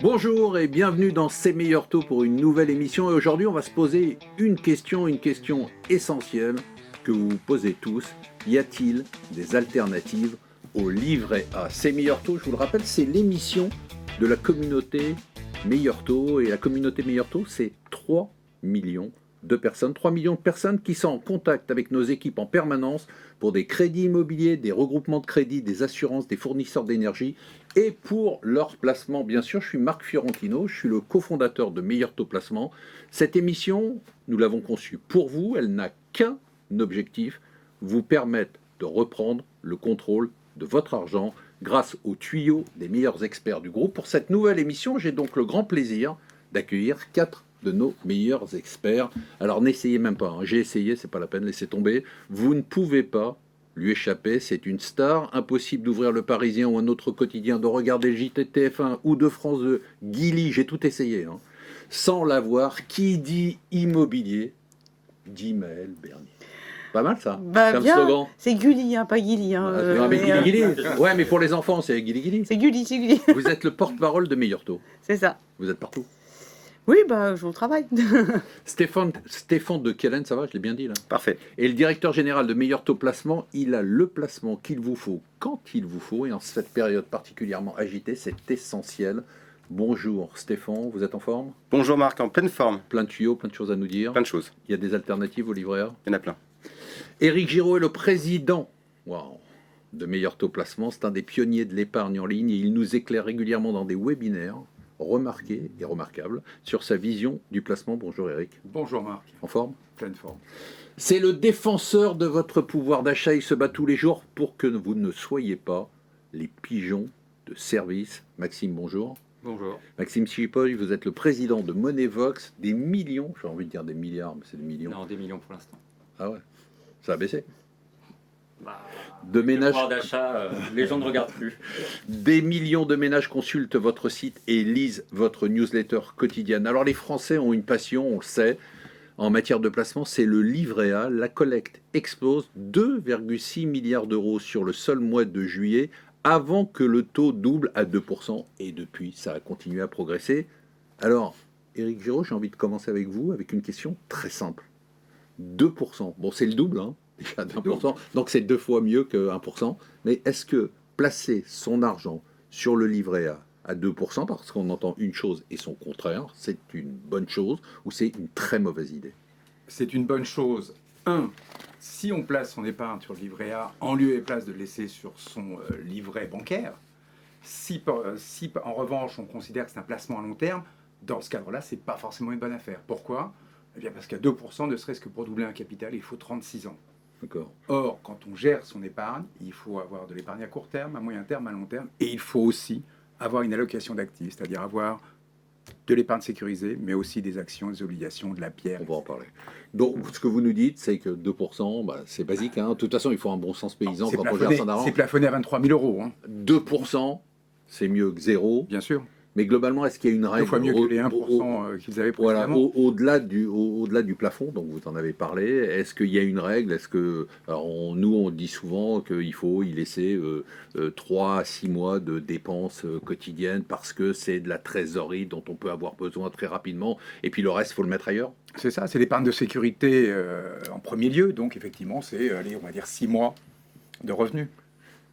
Bonjour et bienvenue dans C'est meilleurs taux pour une nouvelle émission. Et aujourd'hui, on va se poser une question essentielle que vous vous posez tous. Y a-t-il des alternatives au livret A? C'est meilleurs taux, je vous le rappelle, c'est l'émission de la communauté Meilleurs Taux. Et la communauté Meilleurs Taux, c'est 3 millions de personnes. 3 millions de personnes qui sont en contact avec nos équipes en permanence pour des crédits immobiliers, des regroupements de crédits, des assurances, des fournisseurs d'énergie et pour leur placement. Bien sûr, je suis Marc Fiorentino, je suis le cofondateur de Meilleurs Taux Placement. Cette émission, nous l'avons conçue pour vous, elle n'a qu'un objectif, vous permettre de reprendre le contrôle de votre argent grâce aux tuyaux des meilleurs experts du groupe. Pour cette nouvelle émission, j'ai donc le grand plaisir d'accueillir 4 de nos meilleurs experts. Alors n'essayez même pas, hein. J'ai essayé, c'est pas la peine, laissez tomber. Vous ne pouvez pas lui échapper, c'est une star. Impossible d'ouvrir le Parisien ou un autre quotidien, de regarder le JT de TF1 ou de France 2, Guilly, j'ai tout essayé, hein, sans l'avoir. Qui dit immobilier dit Maël Bernier. Pas mal ça, Bah comme bien, slogan. c'est Gulli, hein, pas Guilly. Hein, Non, mais mais, Guilly. Ouais, mais pour les enfants, c'est Guilly. c'est Gulli, c'est Gulli. Vous êtes le porte-parole de Meilleurs Taux. C'est ça. Vous êtes partout. Oui, bah, je vous travaille. Stéphane de Kellen, ça va, je l'ai bien dit là. Parfait. Et le directeur général de Meilleurs Taux Placement, il a le placement qu'il vous faut quand il vous faut. Et en cette période particulièrement agitée, c'est essentiel. Bonjour Stéphane, vous êtes en forme? Bonjour Marc, en pleine forme. Plein de tuyaux, plein de choses à nous dire. Plein de choses. Il y a des alternatives au livret A? Il y en a plein. Éric Giraud est le président de Meilleurs Taux Placement. C'est un des pionniers de l'épargne en ligne et il nous éclaire régulièrement dans des webinaires remarqués et remarquables sur sa vision du placement. Bonjour Éric. Bonjour Marc. En forme? Pleine forme. C'est le défenseur de votre pouvoir d'achat. Il se bat tous les jours pour que vous ne soyez pas les pigeons de service. Maxime, bonjour. Bonjour. Maxime Chipoy, vous êtes le président de Moneyvox. Des millions, j'ai envie de dire des milliards, mais c'est des millions. Non, des millions pour l'instant. Ah ouais, ça a baissé. De Le ménages, pouvoir d'achat, les gens ne regardent plus. des millions de ménages consultent votre site et lisent votre newsletter quotidienne. Alors les Français ont une passion, on le sait, en matière de placement, c'est le livret A. La collecte explose, 2,6 milliards d'euros sur le seul mois de juillet, avant que le taux double à 2%. Et depuis, ça a continué à progresser. Alors, Éric Giraud, j'ai envie de commencer avec vous, avec une question très simple. 2%, bon c'est le double, hein, déjà 2%, donc c'est 2 fois mieux que 1%, mais est-ce que placer son argent sur le livret A à 2%, parce qu'on entend une chose et son contraire, c'est une bonne chose ou c'est une très mauvaise idée? C'est une bonne chose. Si on place son épargne sur le livret A, en lieu et place de le laisser sur son livret bancaire, si en revanche on considère que c'est un placement à long terme, dans ce cadre-là, c'est pas forcément une bonne affaire. Pourquoi? Eh bien parce qu'à 2%, ne serait-ce que pour doubler un capital, il faut 36 ans. D'accord. Or, quand on gère son épargne, il faut avoir de l'épargne à court terme, à moyen terme, à long terme, et il faut aussi avoir une allocation d'actifs, c'est-à-dire avoir de l'épargne sécurisée, mais aussi des actions, des obligations, de la pierre. On va en parler. Donc, ce que vous nous dites, c'est que 2%, c'est basique, hein. De toute façon, il faut un bon sens paysan quand on gère son argent. C'est plafonné à 23 000 euros. Hein. 2%, c'est mieux que 0. Bien sûr. Mais globalement, est-ce qu'il y a une règle? 2 fois mieux que les 1% qu'ils avaient précédemment. Voilà, au-delà du plafond, donc vous en avez parlé, est-ce qu'il y a une règle? Est-ce que, alors nous on dit souvent qu'il faut y laisser 3 à 6 mois de dépenses quotidiennes parce que c'est de la trésorerie dont on peut avoir besoin très rapidement, et puis le reste, il faut le mettre ailleurs? C'est ça, c'est l'épargne de sécurité en premier lieu, donc effectivement c'est, on va dire 6 mois de revenus.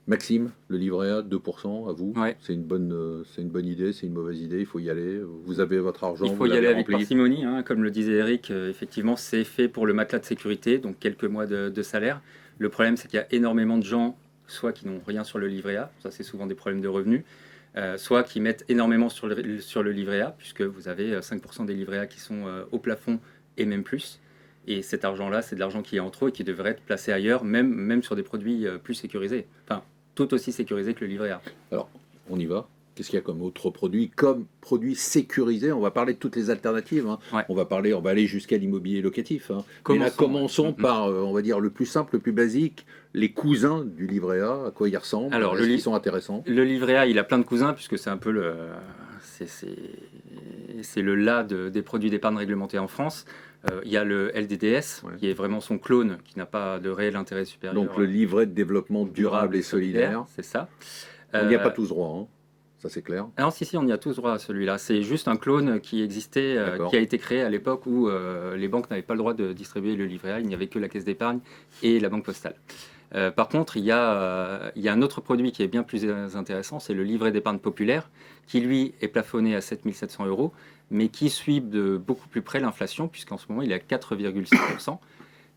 Maxime, le livret A, 2%, à vous, Ouais. c'est une bonne idée, c'est une mauvaise idée, il faut y aller, vous avez votre argent, Il faut vous y aller l'avez avec rempli. parcimonie, hein, comme le disait Eric. Effectivement, c'est fait pour le matelas de sécurité, donc quelques mois de salaire. Le problème, c'est qu'il y a énormément de gens, soit qui n'ont rien sur le livret A, ça c'est souvent des problèmes de revenus, soit qui mettent énormément sur le livret A, puisque vous avez 5% des livrets A qui sont au plafond et même plus. Et cet argent-là, c'est de l'argent qui est en trop et qui devrait être placé ailleurs, même sur des produits plus sécurisés. Enfin, tout aussi sécurisé que le livret A. Alors, on y va. Qu'est-ce qu'il y a comme autre produit? Comme produit sécurisé, on va parler de toutes les alternatives. Hein. Ouais. On va aller jusqu'à l'immobilier locatif. Hein. Mais là, commençons par, on va dire, le plus simple, le plus basique, les cousins du livret A, à quoi ils ressemblent, Alors, est-ce qu'ils sont intéressants? Le livret A, il a plein de cousins, puisque c'est un peu c'est le là des produits d'épargne réglementés en France. Il y a le LDDS, Ouais. qui est vraiment son clone, qui n'a pas de réel intérêt supérieur. Donc le livret de développement durable et solidaire. C'est ça. On n'y a pas tous droit. Hein. ça c'est clair. Ah non, si, on y a tous droit à celui-là. C'est juste un clone qui existait, D'accord. qui a été créé à l'époque où les banques n'avaient pas le droit de distribuer le livret A. Il n'y avait que la caisse d'épargne et la banque postale. Par contre, il y a un autre produit qui est bien plus intéressant, c'est le livret d'épargne populaire, qui lui est plafonné à 7 700 €, mais qui suit de beaucoup plus près l'inflation, puisqu'en ce moment il est à 4,6%.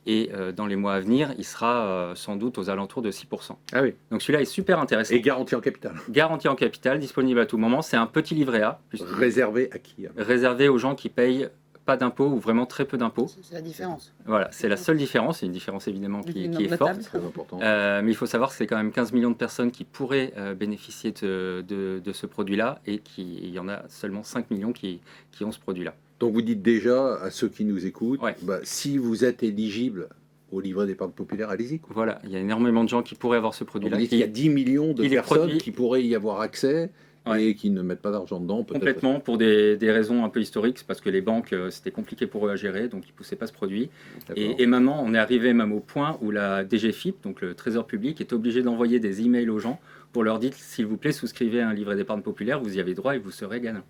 Et dans les mois à venir, il sera sans doute aux alentours de 6%. Ah oui. Donc celui-là est super intéressant. Et garantie en capital. Garanti en capital, disponible à tout moment. C'est un petit livret A, Réservé à qui alors? réservé aux gens qui payent pas d'impôts ou vraiment très peu d'impôts. C'est la différence. Voilà, c'est la seule différence. C'est une différence évidemment qui est Notable. forte. Très important. Mais il faut savoir que c'est quand même 15 millions de personnes qui pourraient bénéficier de ce produit-là et il y en a seulement 5 millions qui ont ce produit-là. Donc vous dites déjà à ceux qui nous écoutent, Ouais. si vous êtes éligible au livret d'épargne populaire, allez-y. Quoi. Voilà, il y a énormément de gens qui pourraient avoir ce Donc, produit-là. vous dites qu'il y a 10 millions de il est personnes produit- qui pourraient y avoir accès Ouais. et qui ne mettent pas d'argent dedans. Peut-être Complètement, pour des raisons un peu historiques, c'est parce que les banques, c'était compliqué pour eux à gérer, donc ils ne poussaient pas ce produit. D'accord. Et maintenant, on est arrivé même au point où la DGFiP, donc le Trésor public, est obligé d'envoyer des emails aux gens pour leur dire, s'il vous plaît, souscrivez à un livret d'épargne populaire, vous y avez droit et vous serez gagnant.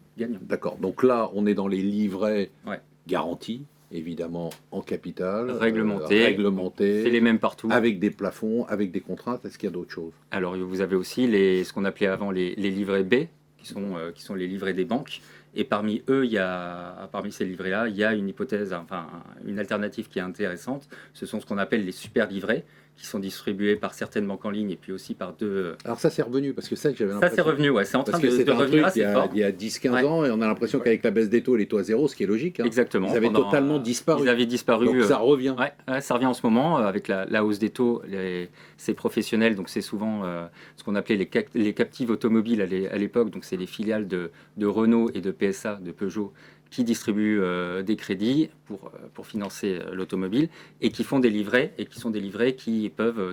D'accord. Donc là, on est dans les livrets Ouais. garantis, évidemment en capital, Réglementés. réglementés, C'est les mêmes partout. avec des plafonds, avec des contraintes. Est-ce qu'il y a d'autres choses? Alors, vous avez aussi ce qu'on appelait avant les livrets B, qui sont les livrets des banques. Et parmi eux, parmi ces livrets-là, il y a une hypothèse, enfin une alternative qui est intéressante. Ce sont ce qu'on appelle les super livrets, qui sont distribués par certaines banques en ligne et puis aussi par deux. Alors ça, c'est revenu, parce que ça, j'avais Ça, l'impression... c'est revenu, ouais. C'est en train Parce que de c'était un revenir truc il y assez a, fort. il y a 10-15 Ouais. ans, et on a l'impression qu'avec la baisse des taux, les taux à zéro, ce qui est logique, hein, Exactement. ils avaient totalement disparu. Ils avaient disparu. Donc ça revient. Ouais, ça revient en ce moment avec la hausse des taux. Ces professionnels, donc c'est souvent ce qu'on appelait les captives automobiles à l'époque. Donc c'est les filiales de Renault et de PSA, de Peugeot, qui distribuent des crédits pour financer l'automobile et qui font des livrets et qui sont des livrets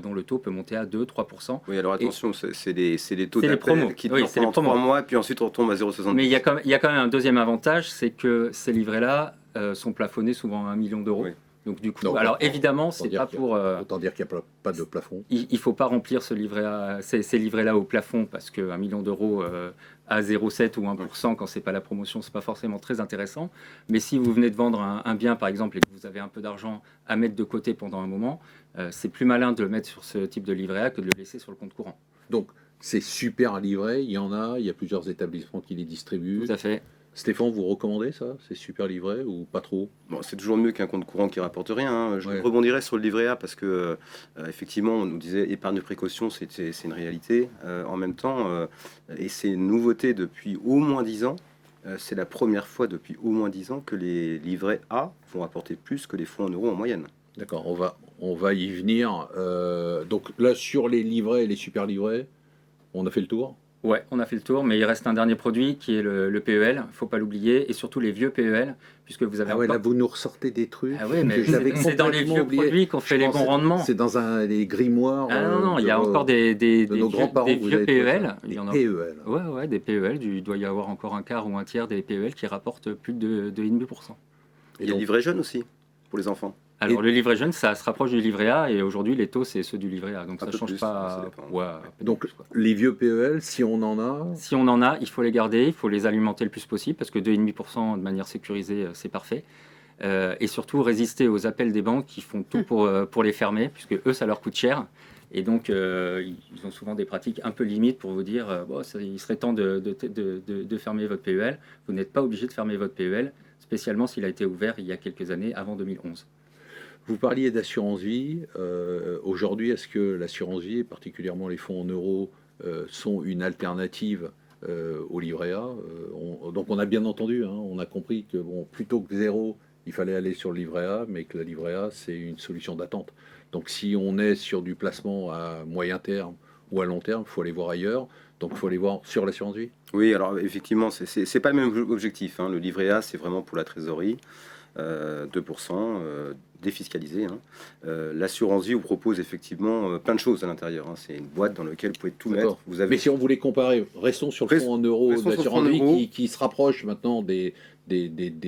dont le taux peut monter à 2-3%. Oui, alors attention, c'est les taux c'est les promos. d'appel qui Oui, durent c'est les pendant 3 promos. mois, puis ensuite on retombe à 0,70. Mais il y a quand même un deuxième avantage, c'est que ces livrets-là sont plafonnés souvent à 1 million d'euros. Oui. Donc du coup, Donc, alors autant évidemment, c'est dire pas qu'il y a- pour... Autant dire qu'il n'y a pas de plafond. Il ne faut pas remplir ces livrets-là au plafond parce qu'un million d'euros à 0,7 ou 1%, quand ce n'est pas la promotion, ce n'est pas forcément très intéressant. Mais si vous venez de vendre un bien, par exemple, et que vous avez un peu d'argent à mettre de côté pendant un moment, c'est plus malin de le mettre sur ce type de livret A que de le laisser sur le compte courant. Donc c'est super à livrer, il y a plusieurs établissements qui les distribuent. Tout à fait. Stéphane, vous recommandez ça? C'est super livré ou pas trop? Bon, c'est toujours mieux qu'un compte courant qui rapporte rien, hein. Je Ouais. rebondirais sur le livret A parce que, effectivement, on nous disait épargne de précaution, c'est une réalité. En même temps, et c'est une nouveauté depuis au moins 10 ans, c'est la première fois depuis au moins 10 ans que les livrets A vont rapporter plus que les fonds en euros en moyenne. D'accord, on va y venir. Donc là, sur les livrets et les super livrets, on a fait le tour. Ouais, on a fait le tour, mais il reste un dernier produit qui est le PEL, il ne faut pas l'oublier, et surtout les vieux PEL, puisque vous avez Ah ouais, encore... là, vous nous ressortez des trucs. Ah ouais, mais que j'avais c'est dans les complètement vieux oublié. produits qu'on fait Je les pense bons que rendements. C'est dans les grimoires. Ah non, il y a encore des nos grands-parents. des vous vieux avez trouvé PEL. ça. Il y Des en a. PEL. Ouais, des PEL. Il doit y avoir encore un quart ou un tiers des PEL qui rapportent plus de 2,5%. Il y a le livret jeune aussi, pour les enfants. Alors le livret jeune, ça se rapproche du livret A, et aujourd'hui les taux c'est ceux du livret A, donc Un ça peu change plus, pas. ça dépend. Ouais, un peu Donc plus, quoi. les vieux PEL, si on en a, Si on en a, il faut les garder, il faut les alimenter le plus possible, parce que 2,5% de manière sécurisée, c'est parfait. Et surtout résister aux appels des banques qui font tout pour les fermer, puisque eux, ça leur coûte cher. Et donc, ils ont souvent des pratiques un peu limites pour vous dire bon, il serait temps de fermer votre PEL. Vous n'êtes pas obligé de fermer votre PEL, spécialement s'il a été ouvert il y a quelques années, avant 2011. vous parliez d'assurance vie. Aujourd'hui, est-ce que l'assurance vie, et particulièrement les fonds en euros, sont une alternative au livret A? Donc on a bien entendu, hein, on a compris que plutôt que zéro, il fallait aller sur le livret A, mais que le livret A, c'est une solution d'attente. Donc si on est sur du placement à moyen terme ou à long terme, il faut aller voir ailleurs. Donc il faut aller voir sur l'assurance vie. Oui, alors effectivement, c'est pas le même objectif, hein. Le livret A, c'est vraiment pour la trésorerie, 2%, défiscalisé, hein. L'assurance vie vous propose effectivement plein de choses à l'intérieur, hein. C'est une boîte dans laquelle vous pouvez tout D'accord. mettre. Vous avez... Mais si on voulait comparer, restons sur le fonds en euros restons de sur le l'assurance fonds en vie euros. qui se rapproche maintenant des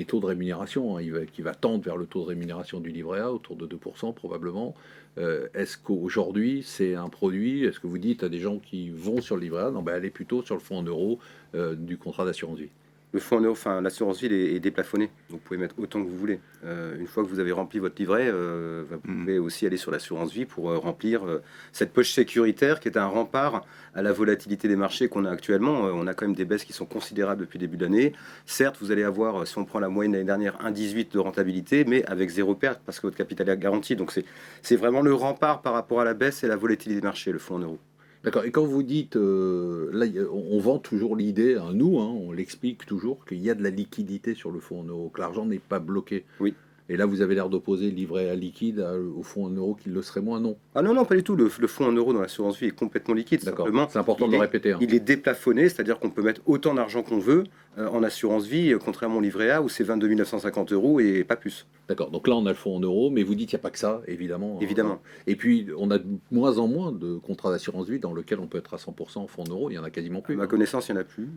taux de rémunération, hein, qui va tendre vers le taux de rémunération du livret A, autour de 2% probablement. Est-ce qu'aujourd'hui, c'est un produit, est-ce que vous dites à des gens qui vont sur le livret A, non, ben, allez plutôt sur le fonds en euros du contrat d'assurance vie? Le fonds en euros, enfin l'assurance vie est déplafonnée. Vous pouvez mettre autant que vous voulez. Une fois que vous avez rempli votre livret, vous pouvez aussi aller sur l'assurance vie pour remplir cette poche sécuritaire qui est un rempart à la volatilité des marchés qu'on a actuellement. On a quand même des baisses qui sont considérables depuis le début de l'année. Certes, vous allez avoir, si on prend la moyenne de l'année dernière, 1,18 de rentabilité, mais avec zéro perte parce que votre capital est garanti. Donc c'est vraiment le rempart par rapport à la baisse et la volatilité des marchés, le fonds en euros. D'accord. Et quand vous dites, là, on vend toujours l'idée, hein, nous, hein, on l'explique toujours, qu'il y a de la liquidité sur le fonds en euros, que l'argent n'est pas bloqué. Oui. Et là, vous avez l'air d'opposer le livret A liquide au fonds en euros qui le serait moins, non? Ah non, non, pas du tout. Le fonds en euros dans l'assurance vie est complètement liquide. D'accord. Simplement, C'est important de le répéter. Hein. il est déplafonné, c'est-à-dire qu'on peut mettre autant d'argent qu'on veut en assurance vie, contrairement au livret A où c'est 22 950 € et pas plus. D'accord. Donc là, on a le fonds en euros, mais vous dites qu'il n'y a pas que ça, évidemment. Évidemment. Hein. Et puis, on a de moins en moins de contrats d'assurance vie dans lesquels on peut être à 100% en fonds en euros. Il n'y en a quasiment plus. À ma connaissance, il n'y en a plus.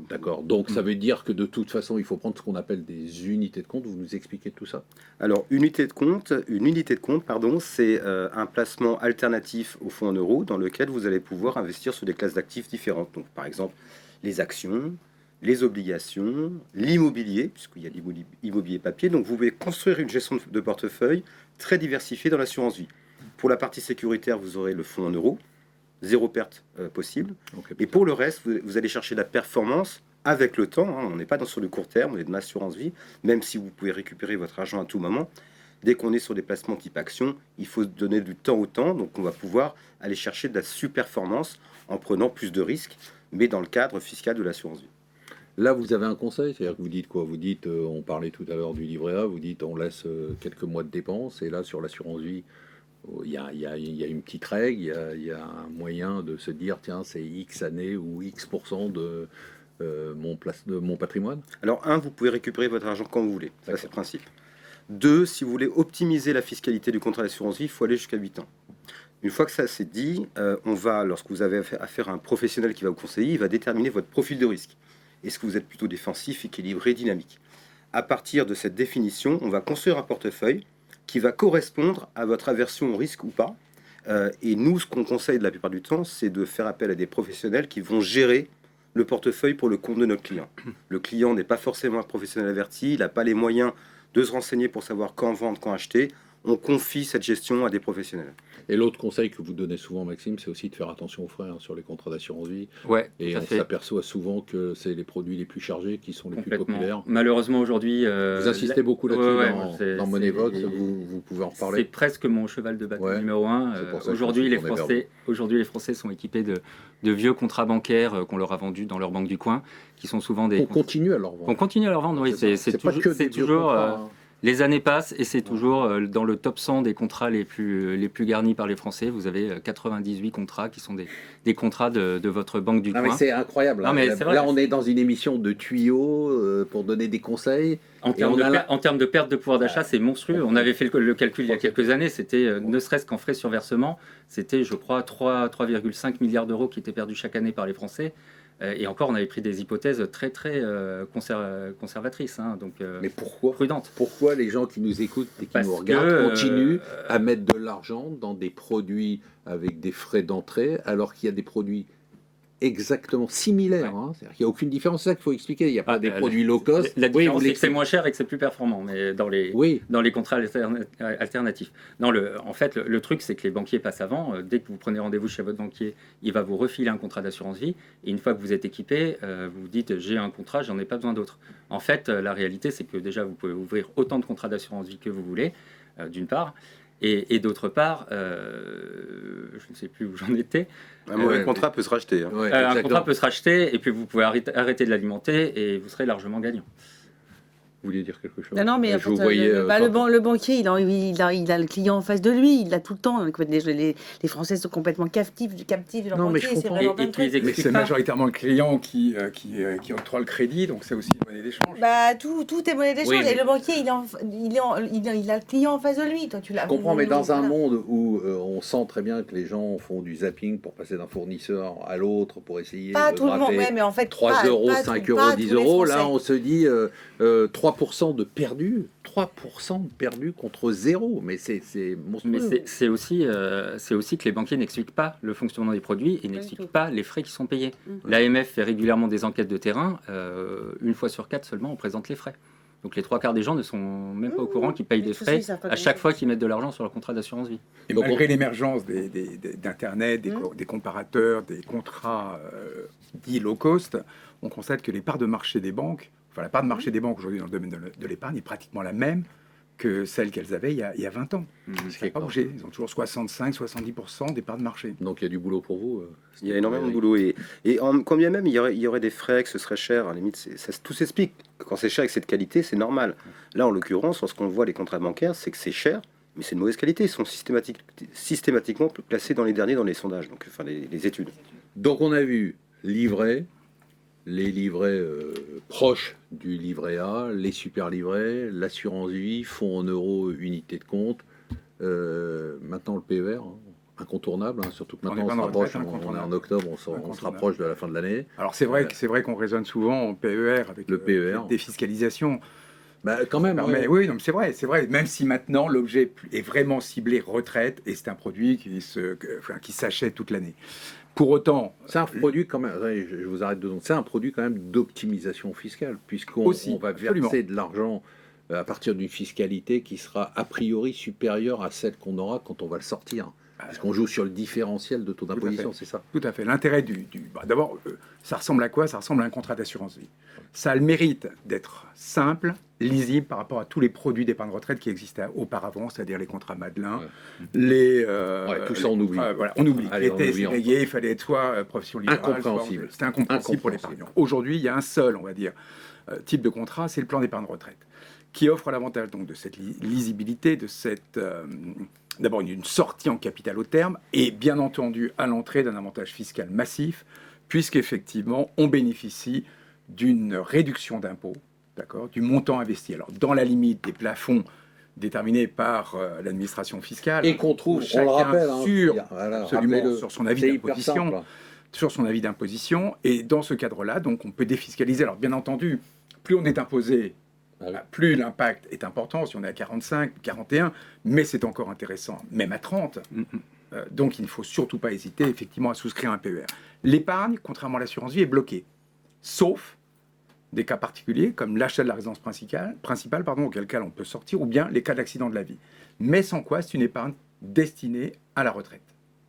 D'accord. Donc, ça veut dire que de toute façon, il faut prendre ce qu'on appelle des unités de compte. Vous nous expliquez tout ça? Alors, une unité de compte, c'est un placement alternatif au fonds en euros dans lequel vous allez pouvoir investir sur des classes d'actifs différentes. Donc, par exemple, les actions, les obligations, l'immobilier, puisqu'il y a l'immobilier papier. Donc, vous pouvez construire une gestion de portefeuille très diversifiée dans l'assurance vie. Pour la partie sécuritaire, vous aurez le fonds en euros, zéro perte possible. Okay. Et pour le reste, vous allez chercher la performance avec le temps. Hein. On n'est pas sur le court terme, on est dans l'assurance vie, même si vous pouvez récupérer votre argent à tout moment. Dès qu'on est sur des placements type action, il faut donner du temps au temps. Donc, on va pouvoir aller chercher de la surperformance en prenant plus de risques, mais dans le cadre fiscal de l'assurance vie. Là, vous avez un conseil, c'est-à-dire que vous dites quoi? Vous dites, on parlait tout à l'heure du livret A, vous dites on laisse quelques mois de dépenses, et là, sur l'assurance vie, il y a une petite règle, il y a un moyen de se dire, tiens, c'est X années ou X% de mon patrimoine? Alors, vous pouvez récupérer votre argent quand vous voulez. Ça, c'est le principe. 2, si vous voulez optimiser la fiscalité du contrat d'assurance vie, il faut aller jusqu'à 8 ans. Une fois que ça c'est dit, lorsque vous avez affaire à un professionnel qui va vous conseiller, il va déterminer votre profil de risque. Est-ce que vous êtes plutôt défensif, équilibré, dynamique? À partir de cette définition, on va construire un portefeuille qui va correspondre à votre aversion au risque ou pas. Et nous, ce qu'on conseille de la plupart du temps, c'est de faire appel à des professionnels qui vont gérer le portefeuille pour le compte de notre client. Le client n'est pas forcément un professionnel averti, il n'a pas les moyens de se renseigner pour savoir quand vendre, quand acheter. On confie cette gestion à des professionnels. Et l'autre conseil que vous donnez souvent, Maxime, c'est aussi de faire attention aux frais sur les contrats d'assurance vie. Ouais, et on s'aperçoit souvent que c'est les produits les plus chargés qui sont les plus populaires. Malheureusement, aujourd'hui... vous insistez beaucoup là-dessus dans Moneyvox, vous pouvez en reparler. C'est presque mon cheval de bataille numéro 1. Aujourd'hui, les Français sont équipés de vieux contrats bancaires qu'on leur a vendus dans leur banque du coin, qui sont souvent des... On continue à leur vendre. On continue à leur vendre, oui. C'est toujours les années passent et c'est toujours dans le top 100 des contrats les plus garnis par les Français. Vous avez 98 contrats qui sont des contrats de votre banque du coin. Mais c'est incroyable. Non, mais là, on est dans une émission de tuyaux pour donner des conseils. En termes de perte de pouvoir d'achat, c'est monstrueux. On avait fait le calcul il y a quelques années. C'était, ne serait-ce qu'en frais sur versement, c'était, je crois, 3,5 milliards d'euros qui étaient perdus chaque année par les Français. Et encore, on avait pris des hypothèses très conservatrices, donc mais pourquoi prudentes. Pourquoi les gens qui nous écoutent et qui nous regardent continuent à mettre de l'argent dans des produits avec des frais d'entrée, alors qu'il y a des produits exactement similaires, c'est-à-dire qu'il n'y a aucune différence, c'est ça qu'il faut expliquer, il n'y a pas des produits low cost. La différence, c'est que c'est moins cher et que c'est plus performant, mais dans les contrats alternatifs. Non, en fait, le truc, c'est que les banquiers passent avant. Dès que vous prenez rendez-vous chez votre banquier, il va vous refiler un contrat d'assurance vie, et une fois que vous êtes équipé, vous vous dites, j'ai un contrat, j'en ai pas besoin d'autre. En fait, la réalité, c'est que déjà, vous pouvez ouvrir autant de contrats d'assurance vie que vous voulez, d'une part, et d'autre part, je ne sais plus où j'en étais. Un mauvais contrat peut se racheter. Un contrat peut se racheter et puis vous pouvez arrêter de l'alimenter et vous serez largement gagnant. Vous vouliez dire quelque chose? Non, mais le banquier, il a le client en face de lui, il l'a tout le temps. Les Français sont complètement captifs de leur banquier. C'est vraiment mais c'est majoritairement le client qui octroie le crédit, donc c'est aussi une monnaie d'échange. Tout est monnaie d'échange. Oui, et le banquier, il a le client en face de lui. Toi, je comprends, mais dans un monde où on sent très bien que les gens font du zapping pour passer d'un fournisseur à l'autre, pour essayer de gratter mais en fait, 3 euros, 5 euros, 10 euros, là on se dit 3 3% de perdus. 3% de perdus contre 0. Mais c'est monstrueux. Mais c'est aussi que les banquiers n'expliquent pas le fonctionnement des produits et n'expliquent pas les frais qui sont payés. L'AMF fait régulièrement des enquêtes de terrain. Une fois sur 4 seulement, on présente les frais. Donc les 3 quarts des gens ne sont même pas au courant qu'ils payent des frais à chaque fois qu'ils mettent de l'argent sur leur contrat d'assurance vie. Et donc, malgré l'émergence d'Internet, des comparateurs, des contrats dits low cost, on constate que les parts de marché des banques, la part de marché des banques aujourd'hui dans le domaine de l'épargne est pratiquement la même que celle qu'elles avaient il y a 20 ans. Ça n'a pas bougé. Ils ont toujours 65-70% des parts de marché. Donc il y a du boulot pour vous. Il y a énormément de boulot. Et quand bien même il y aurait des frais, que ce serait cher, à la limite, tout s'explique. Quand c'est cher et que c'est de qualité, c'est normal. Là, en l'occurrence, lorsqu'on voit les contrats bancaires, c'est que c'est cher, mais c'est de mauvaise qualité. Ils sont systématiquement classés dans les derniers dans les sondages, donc, enfin les études. Donc on a vu livret, les livrets proches du livret A, les super livrets, l'assurance vie, fonds en euros, unité de compte. Maintenant le PER, incontournable, surtout que maintenant on se rapproche, on est en octobre, on se rapproche de la fin de l'année. Alors c'est vrai qu'on raisonne souvent en PER avec le PER. Défiscalisation. Quand même. Mais oui, non, c'est vrai. Même si maintenant l'objet est vraiment ciblé retraite et c'est un produit qui s'achète toute l'année. Pour autant, c'est un produit quand même. Je vous arrête 2 secondes. C'est un produit quand même d'optimisation fiscale, puisqu'on va verser de l'argent à partir d'une fiscalité qui sera a priori supérieure à celle qu'on aura quand on va le sortir. Parce qu'on joue sur le différentiel de taux d'imposition, c'est ça? Tout à fait. L'intérêt d'abord, ça ressemble à quoi? Ça ressemble à un contrat d'assurance vie. Ça a le mérite d'être simple, lisible par rapport à tous les produits d'épargne retraite qui existaient auparavant, c'est-à-dire les contrats Madelin, tout ça on oublie. On oublie. Les tests il fallait être soit profession libérale, incompréhensible. C'était incompréhensible pour l'épargnant. Aujourd'hui, il y a un seul, on va dire, type de contrat, c'est le plan d'épargne retraite, qui offre l'avantage donc de cette lisibilité, de cette d'abord une sortie en capital au terme et bien entendu à l'entrée d'un avantage fiscal massif, puisqu'effectivement on bénéficie d'une réduction d'impôt, d'accord, du montant investi. Alors dans la limite des plafonds déterminés par l'administration fiscale et qu'on trouve, on le rappelle, sur son avis d'imposition, sur son avis d'imposition. Et dans ce cadre-là, donc on peut défiscaliser. Alors bien entendu, plus on est imposé, plus l'impact est important, si on est à 45, 41, mais c'est encore intéressant, même à 30. Donc il ne faut surtout pas hésiter effectivement à souscrire un PER. L'épargne, contrairement à l'assurance vie, est bloquée, sauf des cas particuliers, comme l'achat de la résidence principale, auquel cas on peut sortir, ou bien les cas d'accident de la vie. Mais sans quoi, c'est une épargne destinée à la retraite.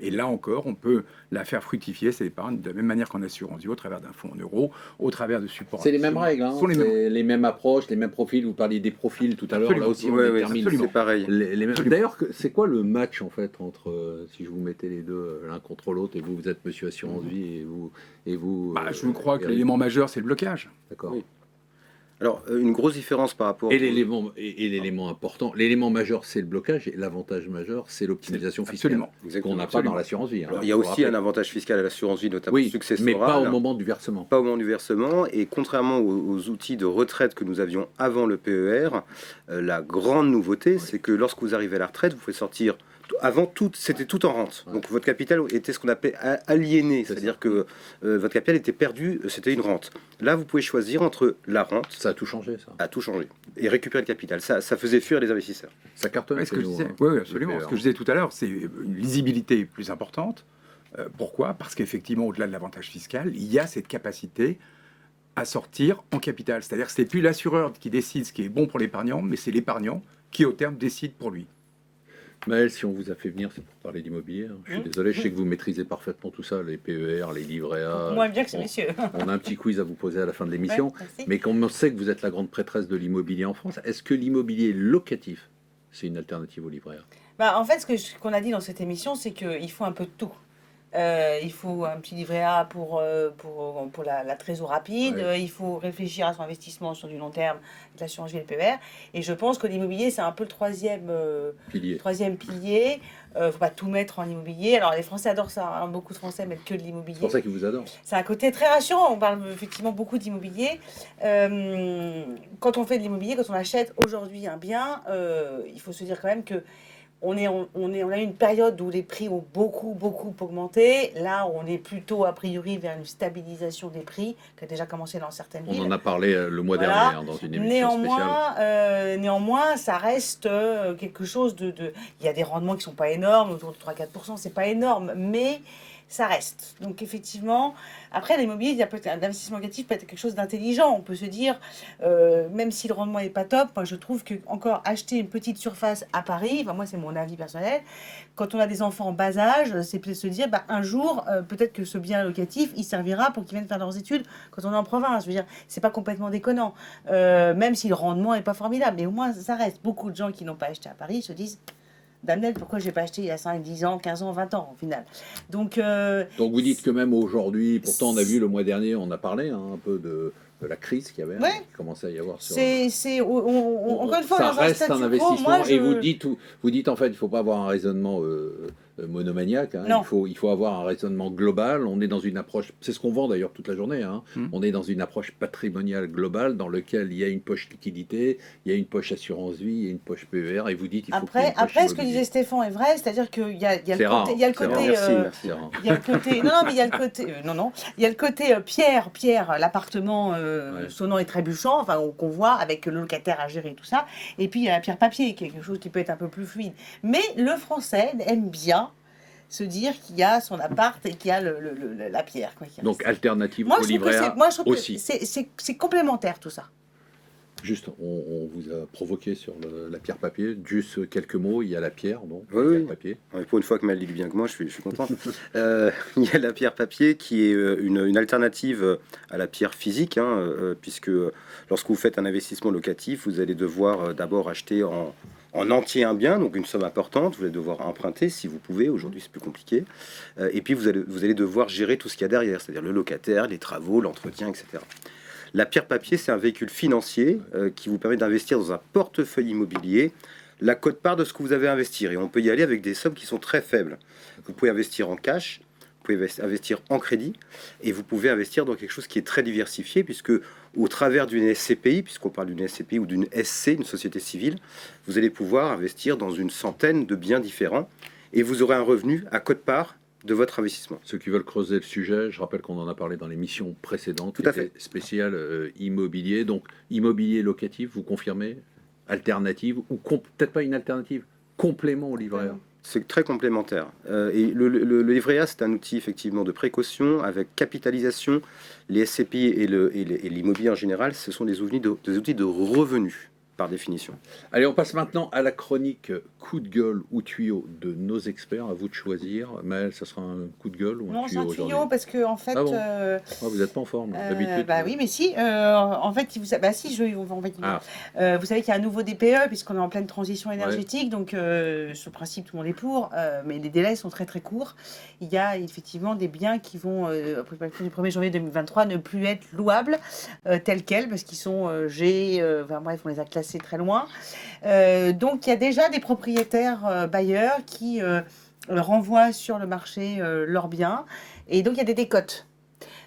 Et là encore, on peut la faire fructifier, cette épargne, de la même manière qu'en assurance vie, au travers d'un fonds en euros, au travers de supports. C'est les mêmes règles, les mêmes approches, les mêmes profils. Vous parliez des profils tout à l'heure, là aussi on détermine. C'est pareil. D'ailleurs, c'est quoi le match en fait entre, si je vous mettais les deux l'un contre l'autre, et vous êtes monsieur assurance vie, et vous je crois que l'élément majeur, c'est le blocage. D'accord. Oui. Alors, une grosse différence par rapport... Et l'élément important, l'élément majeur, c'est le blocage, et l'avantage majeur, c'est l'optimisation fiscale, qu'on n'a pas dans l'assurance vie. Il y a aussi un avantage fiscal à l'assurance vie, notamment successoral. Mais pas au moment du versement. Pas au moment du versement, et contrairement aux outils de retraite que nous avions avant le PER, la grande nouveauté, c'est que lorsque vous arrivez à la retraite, vous pouvez sortir... Avant, c'était tout en rente. Donc votre capital était ce qu'on appelait aliéné, c'est-à-dire que votre capital était perdu, c'était une rente. Là, vous pouvez choisir entre la rente... Ça a tout changé, ça. A tout changé. Et récupérer le capital. Ça faisait fuir les investisseurs. Ça cartonne. Oui, absolument. Ce que je disais tout à l'heure, c'est une lisibilité plus importante. Pourquoi? Parce qu'effectivement, au-delà de l'avantage fiscal, il y a cette capacité à sortir en capital. C'est-à-dire que ce n'est plus l'assureur qui décide ce qui est bon pour l'épargnant, mais c'est l'épargnant qui, au terme, décide pour lui. Maëlle, si on vous a fait venir, c'est pour parler d'immobilier. Je suis désolé, je sais que vous maîtrisez parfaitement tout ça, les PER, les livrets A. Moins bien que ces messieurs. On a un petit quiz à vous poser à la fin de l'émission. Mais comme on sait que vous êtes la grande prêtresse de l'immobilier en France, est-ce que l'immobilier locatif, c'est une alternative au livret A? En fait, ce qu'on a dit dans cette émission, c'est qu'il faut un peu de tout. Il faut un petit livret A pour la trésor rapide. Il faut réfléchir à son investissement sur du long terme, l'assurance vie et le PER. Et je pense que l'immobilier, c'est un peu le troisième pilier. Il ne faut pas tout mettre en immobilier. Alors, les Français adorent ça. Beaucoup de Français mettent que de l'immobilier. C'est pour ça qu'ils vous adorent. C'est un côté très rassurant. On parle effectivement beaucoup d'immobilier. Quand on fait de l'immobilier, quand on achète aujourd'hui un bien, il faut se dire quand même que on a eu une période où les prix ont beaucoup augmenté. Là, on est plutôt a priori vers une stabilisation des prix qui a déjà commencé dans certaines villes. On en a parlé le mois Voilà. dernier dans une émission spéciale. Néanmoins, ça reste quelque chose de... Il y a des rendements qui ne sont pas énormes, autour de 3-4%, c'est pas énorme, mais ça reste. Donc effectivement, après l'immobilier, il y a peut-être un investissement locatif peut être quelque chose d'intelligent. On peut se dire, même si le rendement n'est pas top, moi je trouve que encore acheter une petite surface à Paris, enfin moi c'est mon avis personnel, quand on a des enfants en bas âge, c'est peut-être se dire, bah, un jour, peut-être que ce bien locatif, il servira pour qu'ils viennent faire leurs études quand on est en province. Je veux dire, c'est pas complètement déconnant, même si le rendement n'est pas formidable, mais au moins ça reste. Beaucoup de gens qui n'ont pas acheté à Paris se disent, Damned, pourquoi je n'ai pas acheté il y a 5, 10 ans, 15 ans, 20 ans au final. Donc vous dites que même aujourd'hui, pourtant on a vu le mois dernier, on a parlé un peu de la crise qu'il y avait, qui commençait à y avoir sur... encore une fois, ça dans un reste statu un quo, investissement, moi, et vous dites en fait, il ne faut pas avoir un raisonnement monomaniaque, il faut avoir un raisonnement global. On est dans une approche, c'est ce qu'on vend d'ailleurs toute la journée, on est dans une approche patrimoniale globale dans laquelle il y a une poche liquidité, il y a une poche assurance vie, il y a une poche PER, et vous dites il faut qu'il y ait une poche après ce que immobilier. disait Stéphane est vrai, c'est-à-dire qu'il y a le côté Pierre, l'appartement sonnant et trébuchant, enfin qu'on voit avec le locataire à gérer tout ça, et puis il y a la pierre papier, quelque chose qui peut être un peu plus fluide. Mais le Français aime bien se dire qu'il y a son appart et qu'il y a la pierre. Quoi, donc alternative moi, au livret A moi, je trouve aussi. que c'est complémentaire tout ça. Juste, on vous a provoqué sur la pierre papier. Juste quelques mots, il y a la pierre, donc Oui. papier. Pour une fois que Mel dit bien que moi, je suis content. Il y a la pierre papier qui est une alternative à la pierre physique, puisque lorsque vous faites un investissement locatif, vous allez devoir d'abord acheter en entier un bien, donc une somme importante. Vous allez devoir emprunter si vous pouvez. Aujourd'hui, c'est plus compliqué. Et puis, vous allez devoir gérer tout ce qu'il y a derrière, c'est-à-dire le locataire, les travaux, l'entretien, etc. La pierre papier, c'est un véhicule financier qui vous permet d'investir dans un portefeuille immobilier, la quote-part de ce que vous avez à investir. Et on peut y aller avec des sommes qui sont très faibles. Vous pouvez investir en cash, vous pouvez investir en crédit, et vous pouvez investir dans quelque chose qui est très diversifié, puisque au travers d'une SCPI, puisqu'on parle d'une SCPI ou d'une SC, une société civile, vous allez pouvoir investir dans une centaine de biens différents, et vous aurez un revenu à quote-part de votre investissement. Ceux qui veulent creuser le sujet, je rappelle qu'on en a parlé dans l'émission précédente, tout à fait, spéciale immobilier. Donc immobilier locatif, vous confirmez, alternative, ou peut-être pas une alternative, complément au livret A. C'est très complémentaire. Et le livret A, c'est un outil effectivement de précaution avec capitalisation. Les SCPI et l'immobilier en général, ce sont des outils de revenus. Par définition. Allez, on passe maintenant à la chronique coup de gueule ou tuyau de nos experts. À vous de choisir. Maëlle, ça sera un coup de gueule ou un tuyau aujourd'hui ? Non, c'est un tuyau parce que en fait. Ah bon vous n'êtes pas en forme d'habitude. Oui, mais si. En fait, vous savez qu'il y a un nouveau DPE puisqu'on est en pleine transition énergétique. Ouais. Donc, sur le principe, tout le monde est pour, mais les délais sont très très courts. Il y a effectivement des biens qui vont, du 1er janvier 2023, ne plus être louables tels quels parce qu'ils sont bref, on les a classés très loin. Donc, il y a déjà des propriétaires bailleurs qui renvoient sur le marché leurs biens. Et donc, il y a des décotes.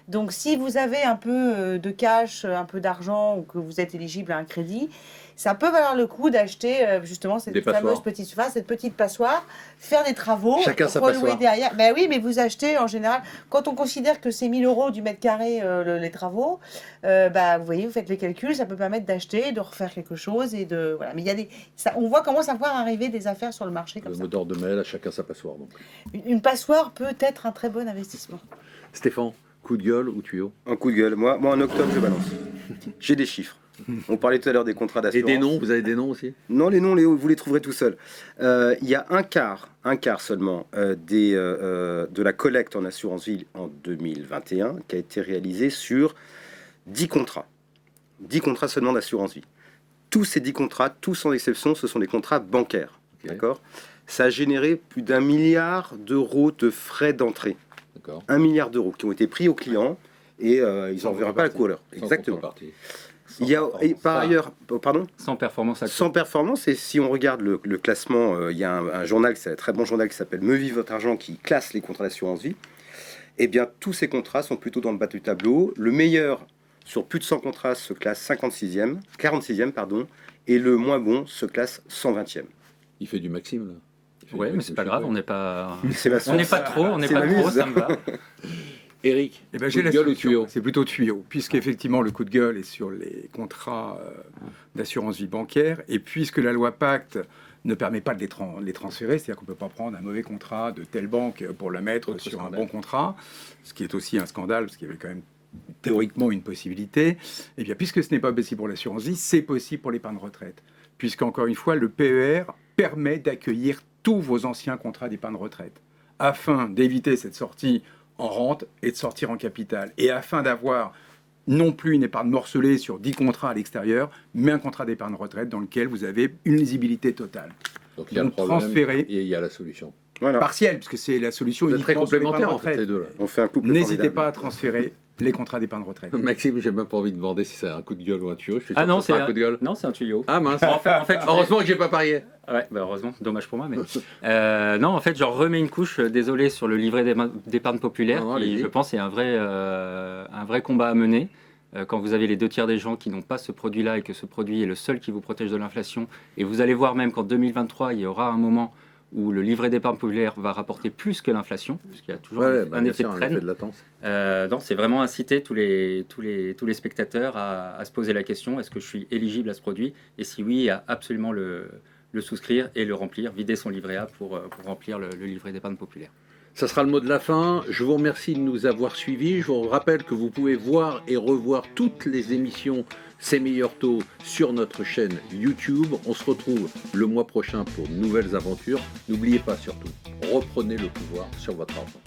Donc, si vous avez un peu de cash, un peu d'argent ou que vous êtes éligible à un crédit, ça peut valoir le coup d'acheter justement cette fameuse petite surface, cette petite passoire, faire des travaux, chacun sa passoire derrière. Ben oui, mais vous achetez en général, quand on considère que c'est 1 000 € du mètre carré les travaux, vous voyez, vous faites les calculs, ça peut permettre d'acheter, de refaire quelque chose et de voilà. Mais il y a on voit comment ça voir arriver des affaires sur le marché comme ça. Le mot d'ordre de Maëlle, à chacun sa passoire. Donc. Une passoire peut être un très bon investissement. Stéphane, coup de gueule ou tuyau ? Un coup de gueule. Moi en octobre, je balance. J'ai des chiffres. On parlait tout à l'heure des contrats d'assurance. Et des noms, vous avez des noms aussi ? Non, les noms, vous les trouverez tout seuls. Il y a un quart seulement de la collecte en assurance vie en 2021 qui a été réalisée sur 10 contrats. 10 contrats seulement d'assurance vie. Tous ces 10 contrats, tous sans exception, ce sont des contrats bancaires. Okay. D'accord ? Ça a généré plus d'1 milliard d'euros de frais d'entrée. 1 milliard d'euros qui ont été pris aux clients et ils n'en verront pas la couleur. Exactement. Il y a par ailleurs, pardon ? Sans performance actuelle. Sans performance, et si on regarde le classement, il y a un journal, c'est un très bon journal qui s'appelle Me Vivre Votre Argent qui classe les contrats d'assurance vie. Eh bien, tous ces contrats sont plutôt dans le bas du tableau. Le meilleur sur plus de 100 contrats se classe 46e, et le moins bon se classe 120e. Il fait du Maxime, là. Ouais, mais c'est pas grave, on n'est pas, C'est la on n'est pas trop, on n'est C'est pas la trop, muse. ça me va. Eric, Eh ben, coup j'ai de la gueule ou solution. tuyau? C'est plutôt tuyau, puisqu'effectivement le coup de gueule est sur les contrats d'assurance vie bancaire, et puisque la loi Pacte ne permet pas de les transférer, c'est-à-dire qu'on ne peut pas prendre un mauvais contrat de telle banque pour le mettre Autre sur scandale. un bon contrat, ce qui est aussi un scandale, parce qu'il y avait quand même théoriquement une possibilité. Et bien, puisque ce n'est pas possible pour l'assurance vie, c'est possible pour l'épargne retraite, puisqu'encore une fois, le PER permet d'accueillir tous vos anciens contrats d'épargne retraite, afin d'éviter cette sortie en rente et de sortir en capital. Et afin d'avoir non plus une épargne morcelée sur 10 contrats à l'extérieur, mais un contrat d'épargne retraite dans lequel vous avez une lisibilité totale. Donc il y a le Donc, problème transférer. et il y a la solution. Voilà. Partielle, puisque c'est la solution Vous êtes très uniquement sur l'épargne complémentaires en fait, retraite. les deux là. On fait un couple N'hésitez formidable. pas à transférer les contrats d'épargne retraite. Maxime, j'ai même pas envie de demander si c'est un coup de gueule ou un tuyau. Je suis sûr Ah non, que c'est un coup de gueule. non, c'est un tuyau. Ah mince. En fait, Heureusement que j'ai pas parié. ouais, bah heureusement, dommage pour moi, mais non, en fait, j'en remets une couche. Désolé sur le livret d'épargne populaire, Non, non, qui, allez-y. je pense, est un vrai combat à mener. Quand vous avez les 2 tiers des gens qui n'ont pas ce produit-là et que ce produit est le seul qui vous protège de l'inflation, et vous allez voir même qu'en 2023, il y aura un moment où le livret d'épargne populaire va rapporter plus que l'inflation, puisqu'il y a toujours Ouais, un bien effet sûr, de un traîne. effet de latence. Non, c'est vraiment inciter tous les spectateurs à se poser la question, est-ce que je suis éligible à ce produit? Et si oui, à absolument le souscrire et le remplir, vider son livret A pour remplir le livret d'épargne populaire. Ça sera le mot de la fin. Je vous remercie de nous avoir suivis. Je vous rappelle que vous pouvez voir et revoir toutes les émissions C'est meilleurs taux sur notre chaîne YouTube. On se retrouve le mois prochain pour de nouvelles aventures. N'oubliez pas surtout, reprenez le pouvoir sur votre argent.